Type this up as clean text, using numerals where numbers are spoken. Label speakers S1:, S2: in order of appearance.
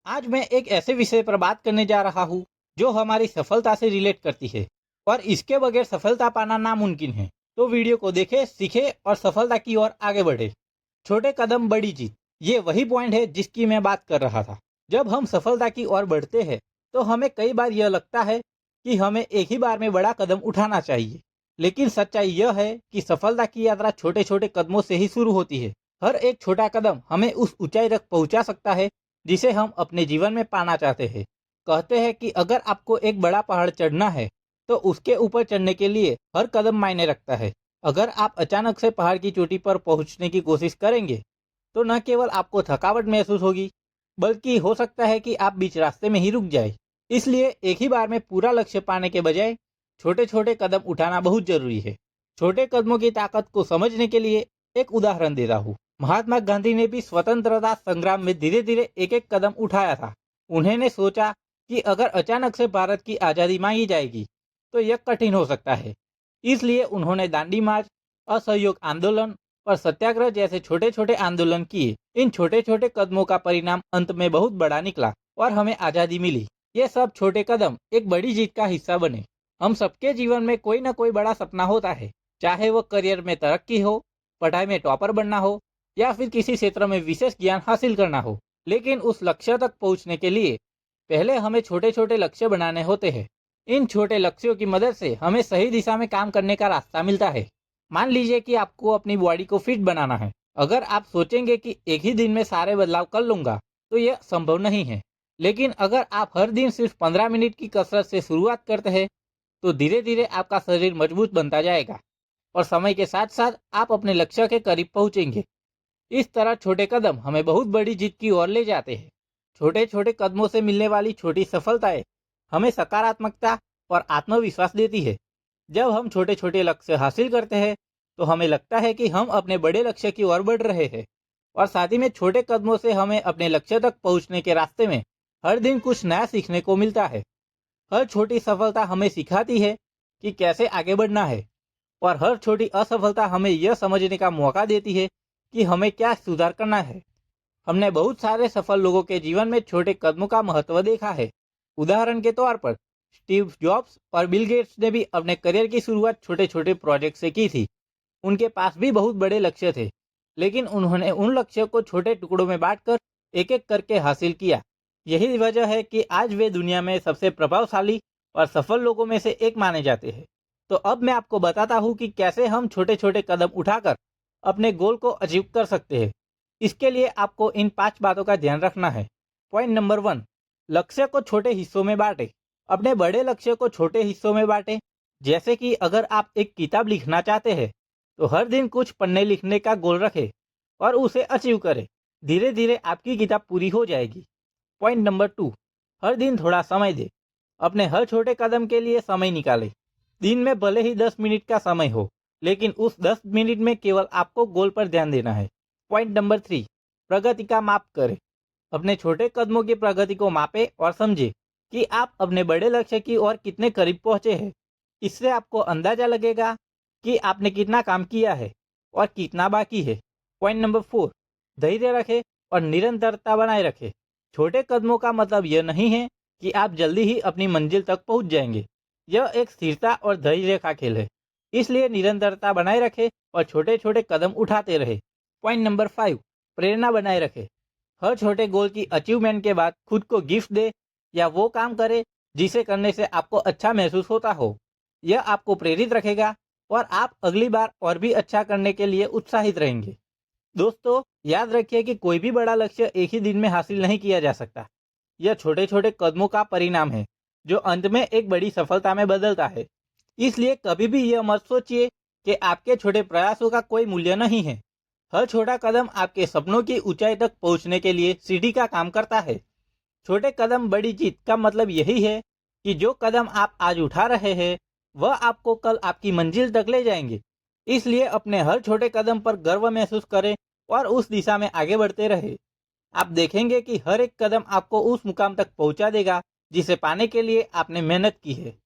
S1: आज मैं एक ऐसे विषय पर बात करने जा रहा हूँ जो हमारी सफलता से रिलेट करती है और इसके बगैर सफलता पाना नामुमकिन है। तो वीडियो को देखें, सीखें और सफलता की ओर आगे बढ़े। छोटे कदम बड़ी जीत, ये वही पॉइंट है जिसकी मैं बात कर रहा था। जब हम सफलता की ओर बढ़ते हैं तो हमें कई बार यह लगता है कि हमें एक ही बार में बड़ा कदम उठाना चाहिए, लेकिन सच्चाई यह है कि सफलता की यात्रा छोटे छोटे कदमों से ही शुरू होती है। हर एक छोटा कदम हमें उस ऊंचाई तक पहुंचा सकता है जिसे हम अपने जीवन में पाना चाहते हैं। कहते हैं कि अगर आपको एक बड़ा पहाड़ चढ़ना है तो उसके ऊपर चढ़ने के लिए हर कदम मायने रखता है। अगर आप अचानक से पहाड़ की चोटी पर पहुंचने की कोशिश करेंगे तो न केवल आपको थकावट महसूस होगी, बल्कि हो सकता है कि आप बीच रास्ते में ही रुक जाए। इसलिए एक ही बार में पूरा लक्ष्य पाने के बजाय छोटे छोटे कदम उठाना बहुत जरूरी है। छोटे कदमों की ताकत को समझने के लिए एक उदाहरण देता हूँ। महात्मा गांधी ने भी स्वतंत्रता संग्राम में धीरे धीरे एक एक कदम उठाया था। उन्होंने सोचा कि अगर अचानक से भारत की आज़ादी मांगी जाएगी तो यह कठिन हो सकता है। इसलिए उन्होंने दांडी मार्च, असहयोग आंदोलन और सत्याग्रह जैसे छोटे छोटे आंदोलन किए। इन छोटे छोटे कदमों का परिणाम अंत में बहुत बड़ा निकला और हमें आज़ादी मिली। ये सब छोटे कदम एक बड़ी जीत का हिस्सा बने। हम सबके जीवन में कोई ना कोई बड़ा सपना होता है, चाहे वो करियर में तरक्की हो, पढ़ाई में टॉपर बनना हो या फिर किसी क्षेत्र में विशेष ज्ञान हासिल करना हो। लेकिन उस लक्ष्य तक पहुंचने के लिए पहले हमें छोटे छोटे लक्ष्य बनाने होते हैं। इन छोटे लक्ष्यों की मदद से हमें सही दिशा में काम करने का रास्ता मिलता है। मान लीजिए कि आपको अपनी बॉडी को फिट बनाना है। अगर आप सोचेंगे कि एक ही दिन में सारे बदलाव कर लूंगा तो यह संभव नहीं है। लेकिन अगर आप हर दिन सिर्फ 15 मिनट की कसरत से शुरुआत करते हैं तो धीरे धीरे आपका शरीर मजबूत बनता जाएगा और समय के साथ साथ आप अपने लक्ष्य के करीब पहुंचेंगे। इस तरह छोटे कदम हमें बहुत बड़ी जीत की ओर ले जाते हैं। छोटे छोटे कदमों से मिलने वाली छोटी सफलताएं हमें सकारात्मकता और आत्मविश्वास देती है। जब हम छोटे छोटे लक्ष्य हासिल करते हैं तो हमें लगता है कि हम अपने बड़े लक्ष्य की ओर बढ़ रहे हैं। और साथ ही में छोटे कदमों से हमें अपने लक्ष्य तक पहुंचने के रास्ते में हर दिन कुछ नया सीखने को मिलता है। हर छोटी सफलता हमें सिखाती है कि कैसे आगे बढ़ना है और हर छोटी असफलता हमें यह समझने का मौका देती है कि हमें क्या सुधार करना है। हमने बहुत सारे सफल लोगों के जीवन में छोटे कदमों का महत्व देखा है। उदाहरण के तौर पर स्टीव जॉब्स और बिल गेट्स ने भी अपने करियर की शुरुआत छोटे छोटे प्रोजेक्ट से की थी। उनके पास भी बहुत बड़े लक्ष्य थे, लेकिन उन्होंने उन लक्ष्यों को छोटे टुकड़ों में बांटकर एक एक करके हासिल किया। यही वजह है कि आज वे दुनिया में सबसे प्रभावशाली और सफल लोगों में से एक माने जाते हैं। तो अब मैं आपको बताता हूँ कि कैसे हम छोटे छोटे कदम उठाकर अपने गोल को अचीव कर सकते हैं। इसके लिए आपको इन 5 बातों का ध्यान रखना है। पॉइंट नंबर 1, लक्ष्य को छोटे हिस्सों में बांटें। अपने बड़े लक्ष्य को छोटे हिस्सों में बांटें। जैसे कि अगर आप एक किताब लिखना चाहते हैं तो हर दिन कुछ पन्ने लिखने का गोल रखें और उसे अचीव करें। धीरे धीरे आपकी किताब पूरी हो जाएगी। पॉइंट नंबर 2, हर दिन थोड़ा समय दें। अपने हर छोटे कदम के लिए समय निकालें। दिन में भले ही 10 मिनट का समय हो, लेकिन उस 10 मिनट में केवल आपको गोल पर ध्यान देना है। पॉइंट नंबर 3, प्रगति का माप करें। अपने छोटे कदमों की प्रगति को मापें और समझें कि आप अपने बड़े लक्ष्य की ओर कितने करीब पहुंचे हैं। इससे आपको अंदाजा लगेगा कि आपने कितना काम किया है और कितना बाकी है। पॉइंट नंबर 4, धैर्य रखें और निरंतरता बनाए रखें। छोटे कदमों का मतलब यह नहीं है कि आप जल्दी ही अपनी मंजिल तक पहुंच जाएंगे। यह एक स्थिरता और धैर्य का खेल है। इसलिए निरंतरता बनाए रखें और छोटे छोटे कदम उठाते रहे। पॉइंट नंबर 5, प्रेरणा बनाए रखें। हर छोटे गोल की अचीवमेंट के बाद खुद को गिफ्ट दे या वो काम करे जिसे करने से आपको अच्छा महसूस होता हो। यह आपको प्रेरित रखेगा और आप अगली बार और भी अच्छा करने के लिए उत्साहित रहेंगे। दोस्तों, याद रखिए कि कोई भी बड़ा लक्ष्य एक ही दिन में हासिल नहीं किया जा सकता। यह छोटे छोटे कदमों का परिणाम है जो अंत में एक बड़ी सफलता में बदलता है। इसलिए कभी भी यह मत सोचिए कि आपके छोटे प्रयासों का कोई मूल्य नहीं है। हर छोटा कदम आपके सपनों की ऊंचाई तक पहुंचने के लिए सीढ़ी का काम करता है। छोटे कदम बड़ी जीत का मतलब यही है कि जो कदम आप आज उठा रहे हैं वह आपको कल आपकी मंजिल तक ले जाएंगे। इसलिए अपने हर छोटे कदम पर गर्व महसूस करें और उस दिशा में आगे बढ़ते रहे। आप देखेंगे कि हर एक कदम आपको उस मुकाम तक पहुंचा देगा जिसे पाने के लिए आपने मेहनत की है।